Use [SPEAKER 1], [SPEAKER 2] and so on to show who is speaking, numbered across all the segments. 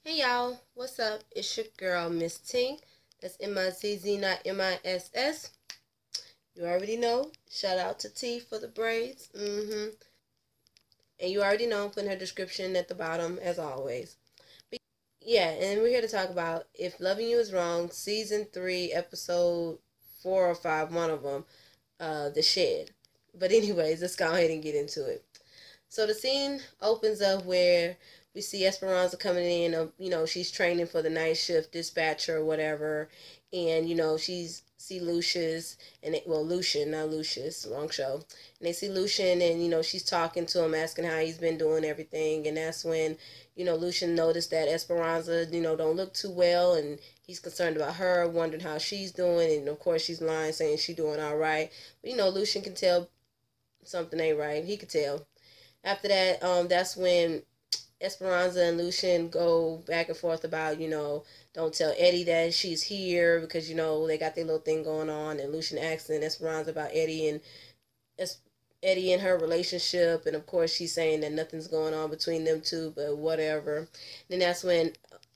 [SPEAKER 1] Hey y'all, what's up? It's your girl, MizzTink. That's M-I-Z-Z, not M-I-S-S. You already know. Shout out to T for the braids. And you already know I'm putting her description at the bottom, as always. But yeah, and we're here to talk about If Loving You Is Wrong, Season 3, Episode 4 or 5, one of them, The Shed. But anyways, let's go ahead and get into it. So the scene opens up where we see Esperanza coming in. She's training for the night shift dispatcher or whatever, and she's see Lucius Lucian, not Lucius, wrong show. And they see Lucian, and she's talking to him, asking how he's been doing everything, and that's when Lucian noticed that Esperanza don't look too well, and he's concerned about her, wondering how she's doing, and of course she's lying, saying she's doing all right. But Lucian can tell something ain't right. He could tell. After that, that's when Esperanza and Lucian go back and forth about, don't tell Eddie that she's here because, they got their little thing going on. And Lucian asking Esperanza about Eddie and her relationship. And of course, she's saying that nothing's going on between them two, but whatever. Then that's when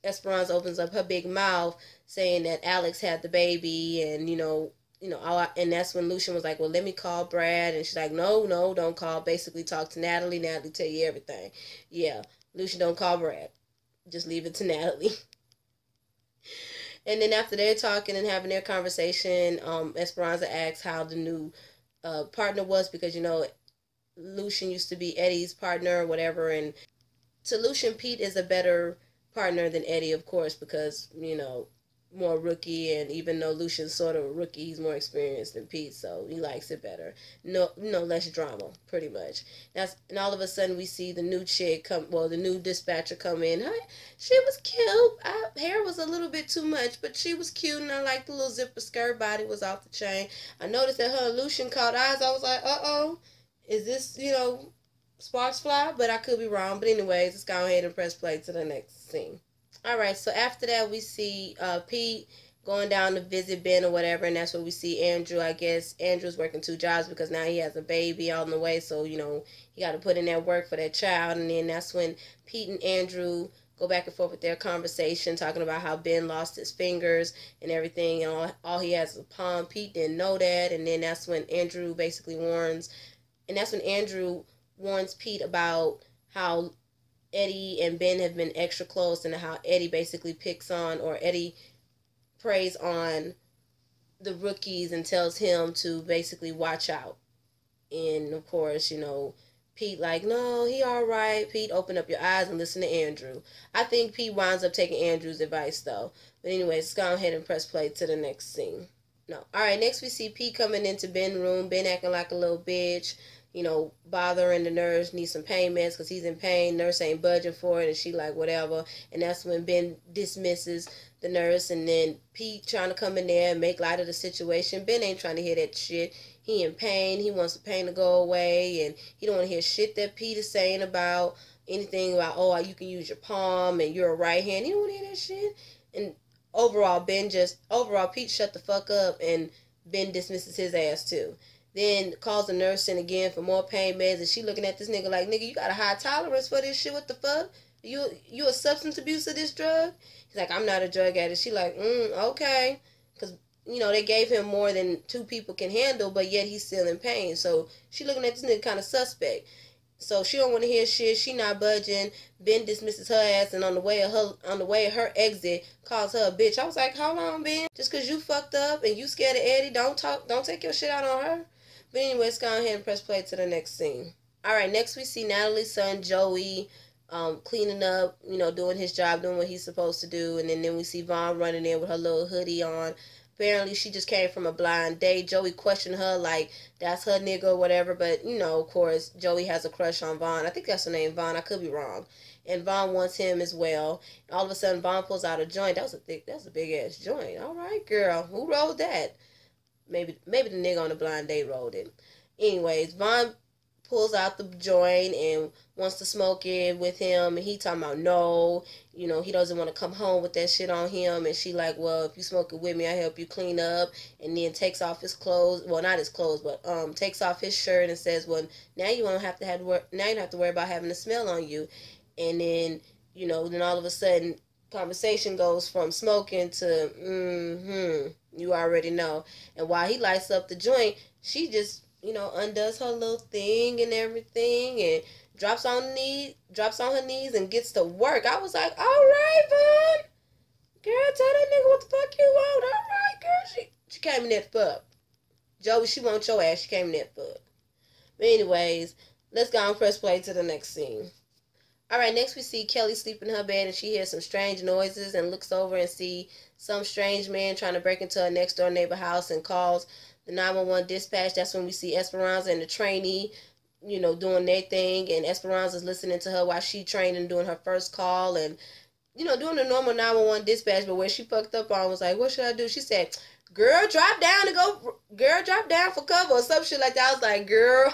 [SPEAKER 1] Esperanza opens up her big mouth saying that Alex had the baby and, and that's when Lucian was like, well, let me call Brad. And she's like, no, don't call. Basically, talk to Natalie. Natalie tell you everything. Yeah, Lucian don't call Brad. Just leave it to Natalie. And then after they're talking and having their conversation, Esperanza asks how the new partner was because, Lucian used to be Eddie's partner or whatever. And to Lucian, Pete is a better partner than Eddie, of course, because, more rookie, and even though Lucian's sort of a rookie, he's more experienced than Pete, so he likes it better. No, less drama, pretty much. And all of a sudden we see the new chick the new dispatcher come in. She was cute. Hair was a little bit too much, but she was cute, and I liked the little zipper skirt. Body was off the chain. I noticed that her and Lucian caught eyes. I was like, is this sparks fly? But I could be wrong. But anyways, let's go ahead and press play to the next scene. All right, so after that, we see Pete going down to visit Ben or whatever, and that's where we see Andrew. I guess Andrew's working two jobs because now he has a baby on the way, so he got to put in that work for that child. And then that's when Pete and Andrew go back and forth with their conversation, talking about how Ben lost his fingers and everything, and all he has is a palm. Pete didn't know that, and then that's when Andrew basically warns Pete about how Eddie and Ben have been extra close, and how Eddie basically Eddie preys on the rookies and tells him to basically watch out. And of course, Pete like, no, he all right. Pete, open up your eyes and listen to Andrew. I think Pete winds up taking Andrew's advice though. But anyways, let's go ahead and press play to the next scene. No. All right, next we see Pete coming into Ben's room. Ben acting like a little bitch, bothering the nurse, needs some pain meds because he's in pain. Nurse ain't budging for it, and she like, whatever. And that's when Ben dismisses the nurse, and then Pete trying to come in there and make light of the situation. Ben ain't trying to hear that shit. He in pain. He wants the pain to go away, and he don't want to hear shit that Pete is saying about anything about, oh, you can use your palm and you're a right hand. He don't want to hear that shit. And overall, Pete shut the fuck up, and Ben dismisses his ass too. Then calls the nurse in again for more pain meds, and she looking at this nigga like, nigga, you got a high tolerance for this shit. What the fuck? You a substance abuse of this drug? He's like, I'm not a drug addict. She like, okay, because they gave him more than two people can handle, but yet he's still in pain. So she looking at this nigga kind of suspect. So she don't want to hear shit. She not budging. Ben dismisses her ass, and on the way of her exit, calls her a bitch. I was like, hold on, Ben. Just cause you fucked up and you scared of Eddie, don't take your shit out on her. But anyway, let's go ahead and press play to the next scene. All right, next we see Natalie's son Joey, cleaning up, doing his job, doing what he's supposed to do, and then we see Vaughn running in with her little hoodie on. Apparently, she just came from a blind date. Joey questioned her like that's her nigga or whatever, but of course, Joey has a crush on Vaughn. I think that's her name, Vaughn. I could be wrong. And Vaughn wants him as well. And all of a sudden, Vaughn pulls out a joint. That was a big ass joint. All right, girl, who rolled that? Maybe the nigga on the blind date rolled it. Anyways, Vaughn pulls out the joint and wants to smoke it with him, and he talking about no, he doesn't want to come home with that shit on him. And she like, well, if you smoke it with me, I help you clean up. And then takes off his clothes, well, not his clothes, but takes off his shirt and says, well, now you don't have to worry about having the smell on you. And then then all of a sudden conversation goes from smoking to you already know. And while he lights up the joint, she just, undoes her little thing and everything and drops on her knees and gets to work. I was like, all right, Vaughn. Girl, tell that nigga what the fuck you want. All right, girl. She came in there to fuck. Joey, she want your ass. She came in there to fuck. But anyways, let's go and press play to the next scene. Alright, next we see Kelly sleep in her bed and she hears some strange noises and looks over and see some strange man trying to break into a next door neighbor house and calls the 911 dispatch. That's when we see Esperanza and the trainee, doing their thing, and Esperanza's listening to her while she training, doing her first call and, doing the normal 911 dispatch. But where she fucked up on was like, what should I do? She said, girl, drop down for cover or some shit like that. I was like, girl,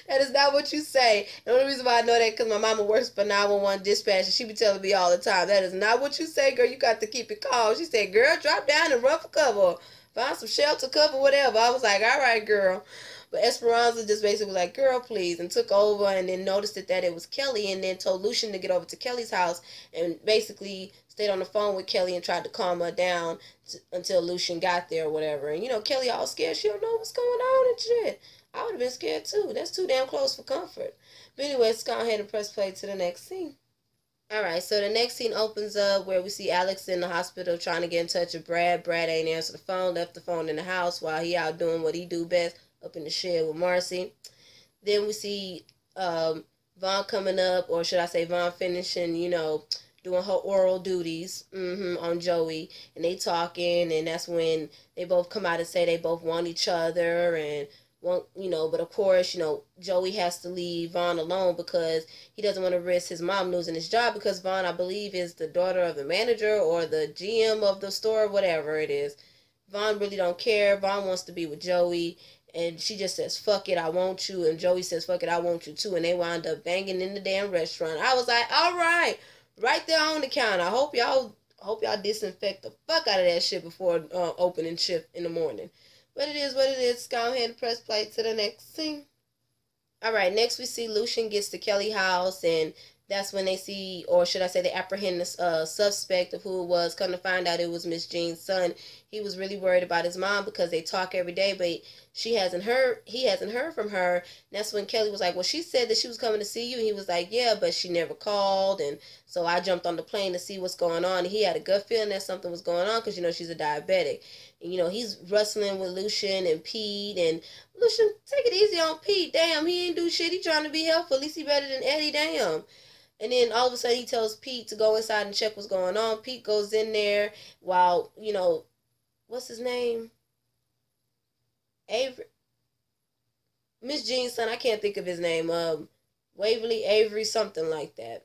[SPEAKER 1] that is not what you say. The only reason why I know that because my mama works for 911 dispatch and she be telling me all the time, that is not what you say, girl. You got to keep it calm. She said, girl, drop down and run for cover. Find some shelter, cover, whatever. I was like, all right, girl. But Esperanza just basically was like, girl, please, and took over and then noticed that it was Kelly and then told Lucian to get over to Kelly's house and basically stayed on the phone with Kelly and tried to calm her down until Lucian got there or whatever. And, Kelly all scared. She don't know what's going on and shit. I would have been scared too. That's too damn close for comfort. But anyway, let's go ahead and press play to the next scene. Alright, so the next scene opens up where we see Alex in the hospital trying to get in touch with Brad. Brad ain't answer the phone, left the phone in the house while he out doing what he do best, up in the shed with Marcy. Then we see Vaughn coming up, or should I say Vaughn finishing, doing her oral duties on Joey. And they talking, and that's when they both come out and say they both want each other and but of course, Joey has to leave Vaughn alone because he doesn't want to risk his mom losing his job because Vaughn, I believe, is the daughter of the manager or the GM of the store, whatever it is. Vaughn really don't care. Vaughn wants to be with Joey, and she just says, fuck it, I want you, and Joey says, fuck it, I want you too, and they wind up banging in the damn restaurant. I was like, all right, right there on the counter. I hope y'all disinfect the fuck out of that shit before opening shift in the morning. But it is what it is. Go ahead and press play to the next scene. Alright, next we see Lucian gets to Kelly's house, and that's when they see, or should I say they apprehend the suspect of who it was. Come to find out it was Miss Jean's son. He was really worried about his mom because they talk every day, but he hasn't heard from her. And that's when Kelly was like, well, she said that she was coming to see you. And he was like, yeah, but she never called. And so I jumped on the plane to see what's going on. And he had a gut feeling that something was going on because, she's a diabetic. And, he's wrestling with Lucian and Pete. And Lucian, take it easy on Pete. Damn, he ain't do shit. He trying to be helpful. At least he better than Eddie. Damn. And then all of a sudden he tells Pete to go inside and check what's going on. Pete goes in there while, what's his name? Avery. Miss Jean's son, I can't think of his name. Waverly, Avery, something like that.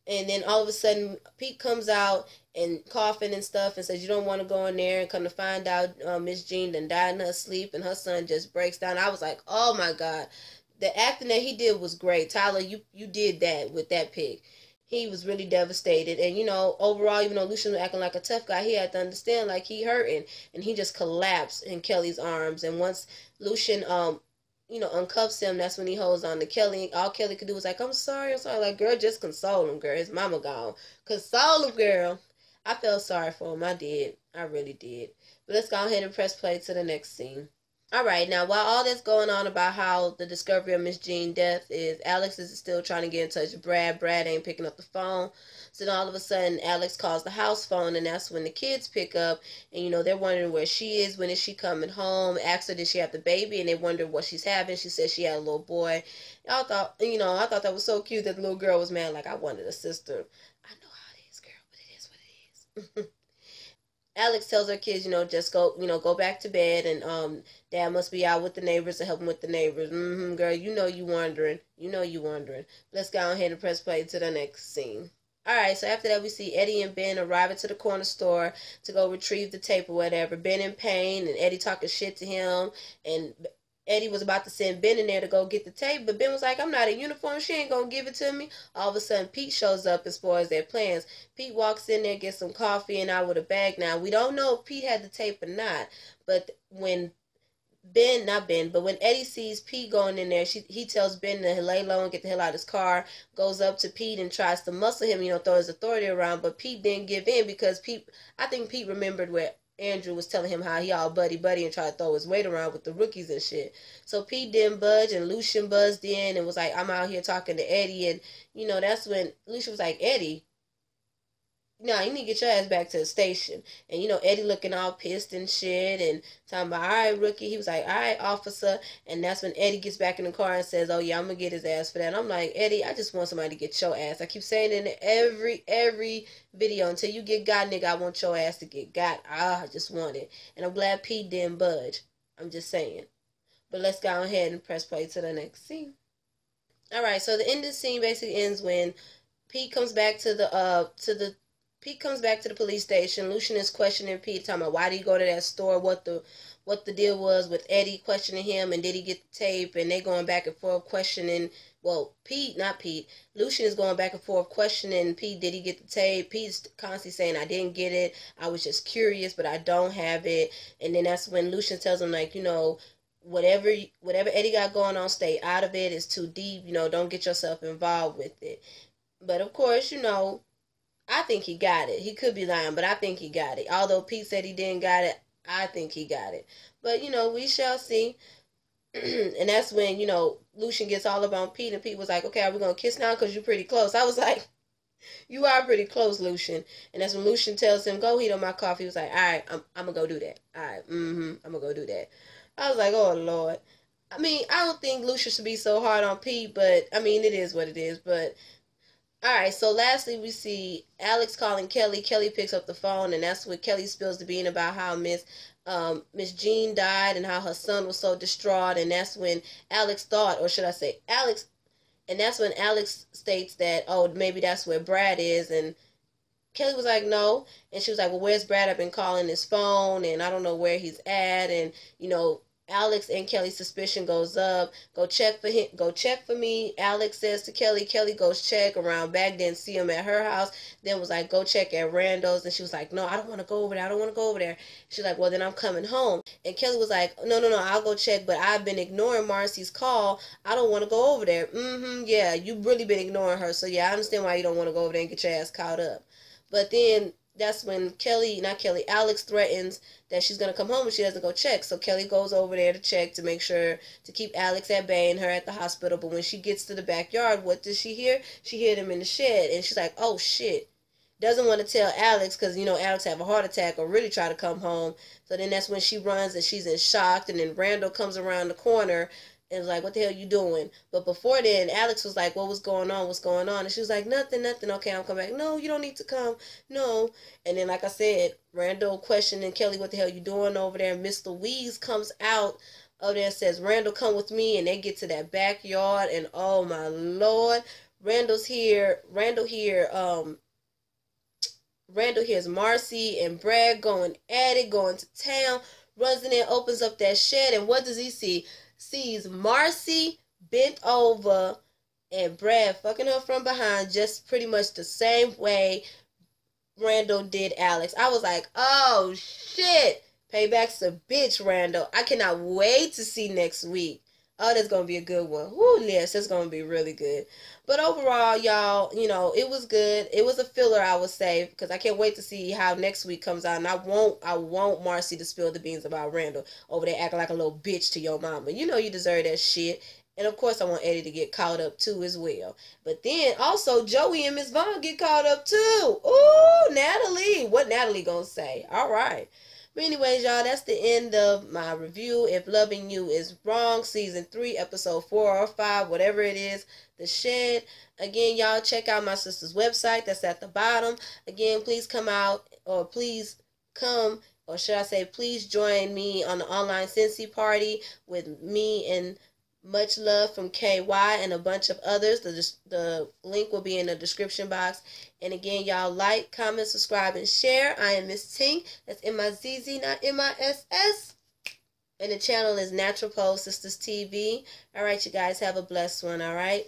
[SPEAKER 1] And then all of a sudden Pete comes out and coughing and stuff and says, you don't want to go in there. And come to find out Miss Jean done died in her sleep and her son just breaks down. I was like, oh my God. The acting that he did was great. Tyler, you did that with that pig. He was really devastated. And, overall, even though Lucian was acting like a tough guy, he had to understand, like, he hurting. And he just collapsed in Kelly's arms. And once Lucian, uncuffs him, that's when he holds on to Kelly. All Kelly could do was like, I'm sorry. Like, girl, just console him, girl. His mama gone. Console him, girl. I felt sorry for him. I did. I really did. But let's go ahead and press play to the next scene. Alright, now while all that's going on about how the discovery of Miss Jean's death is, Alex is still trying to get in touch with Brad. Brad ain't picking up the phone. So then all of a sudden, Alex calls the house phone, and that's when the kids pick up. And, they're wondering where she is, when is she coming home. Asked her, did she have the baby? And they wonder what she's having. She said she had a little boy. And I thought that was so cute that the little girl was mad, like, I wanted a sister. I know how it is, girl, but it is what it is. Alex tells her kids, just go back to bed, and Dad must be out with the neighbors to help him with the neighbors. Girl, you wondering. Let's go ahead and press play to the next scene. Alright, so after that we see Eddie and Ben arriving to the corner store to go retrieve the tape or whatever. Ben in pain, and Eddie talking shit to him, and Eddie was about to send Ben in there to go get the tape, but Ben was like, I'm not in uniform, she ain't gonna give it to me. All of a sudden, Pete shows up and spoils their plans. Pete walks in there, gets some coffee, and out with a bag. Now, we don't know if Pete had the tape or not, but when Not Ben, but when Eddie sees Pete going in there, he tells Ben to lay low and get the hell out of his car, goes up to Pete and tries to muscle him, throw his authority around, but Pete didn't give in because I think Pete remembered where Andrew was telling him how he all buddy and tried to throw his weight around with the rookies and shit. So Pete didn't budge, and Lucian buzzed in and was like, I'm out here talking to Eddie, and, that's when Lucian was like, Eddie, no, you need to get your ass back to the station. And, Eddie looking all pissed and shit and talking about, all right, rookie. He was like, all right, officer. And that's when Eddie gets back in the car and says, oh, yeah, I'm going to get his ass for that. And I'm like, Eddie, I just want somebody to get your ass. I keep saying it in every video. Until you get got, nigga, I want your ass to get got. I just want it. And I'm glad Pete didn't budge. I'm just saying. But let's go ahead and press play to the next scene. All right, so the end of the scene basically ends when Pete comes back to the police station. Lucian is questioning Pete, talking about why did he go to that store, what the deal was with Eddie, questioning him, and did he get the tape, and they going back and forth questioning, Lucian is going back and forth questioning Pete, did he get the tape? Pete's constantly saying, I didn't get it, I was just curious, but I don't have it. And then that's when Lucian tells him, like, whatever Eddie got going on, stay out of it, it's too deep, don't get yourself involved with it. But of course, I think he got it. He could be lying, but I think he got it. Although Pete said he didn't got it, I think he got it. But, we shall see. And that's when, Lucian gets all up on Pete, and Pete was like, okay, are we going to kiss now? Because you're pretty close. I was like, you are pretty close, Lucian. And that's when Lucian tells him, go heat up my coffee. He was like, all right, I'm going to go do that. All right, I'm going to go do that. I was like, oh, Lord. I mean, I don't think Lucian should be so hard on Pete, but, I mean, it is what it is, but... All right, so lastly, we see Alex calling Kelly. Kelly picks up the phone, and that's when Kelly spills the bean about how Miss Jean died and how her son was so distraught. And that's when Alex thought, or should I say Alex, and that's when Alex states that, oh, maybe that's where Brad is. And Kelly was like, no. And she was like, well, where's Brad? I've been calling his phone, and I don't know where he's at. And, Alex and Kelly's suspicion goes up. Go check for him. Go check for me. Alex says to Kelly. Kelly goes check around back. Didn't see him at her house. Then was like, go check at Randall's. And she was like, no, I don't want to go over there. I don't want to go over there. She's like, well, then I'm coming home. And Kelly was like, no, I'll go check. But I've been ignoring Marcy's call. I don't want to go over there. Yeah, you've really been ignoring her. So, yeah, I understand why you don't want to go over there and get your ass caught up. But then... that's when Alex threatens that she's going to come home if she doesn't go check. So Kelly goes over there to check to make sure to keep Alex at bay and her at the hospital. But when she gets to the backyard, what does she hear? She heard him in the shed. And she's like, oh, shit. Doesn't want to tell Alex because, Alex have a heart attack or really try to come home. So then that's when she runs and she's in shock. And then Randall comes around the corner and was like, what the hell you doing? But before then, Alex was like, what's going on? And she was like, nothing. Okay, I'll come back. No, you don't need to come. No. And then, like I said, Randall questioning Kelly, what the hell you doing over there? And Miss Louise comes out of there and says, Randall, come with me. And they get to that backyard. And, oh, my Lord. Randall hears Marcy and Brad going at it, going to town. Runs in there, opens up that shed. And what does he see? Sees Marcy bent over and Brad fucking her from behind just pretty much the same way Randall did Alex. I was like, oh shit, payback's a bitch, Randall. I cannot wait to see next week. Oh, that's going to be a good one. Woo, yes, that's going to be really good. But overall, y'all, it was good. It was a filler, I would say, because I can't wait to see how next week comes out. And I want Marcy to spill the beans about Randall over there acting like a little bitch to your mama. You deserve that shit. And, of course, I want Eddie to get caught up, too, as well. But then, also, Joey and Miss Vaughn get caught up, too. Ooh, Natalie. What Natalie gonna say? All right. But anyways, y'all, that's the end of my review. If Loving You Is Wrong, Season 3, Episode 4 or 5, whatever it is, The Shed. Again, y'all, check out my sister's website. That's at the bottom. Again, please come out, or please come, or should I say, please join me on the online Scentsy party with me and Much Love from KY and a bunch of others. The link will be in the description box. And again, y'all like, comment, subscribe, and share. I am MizzTink. That's M-I-Z-Z, not M-I-S-S. And the channel is Naturalpolesista TV. All right, you guys have a blessed one, all right?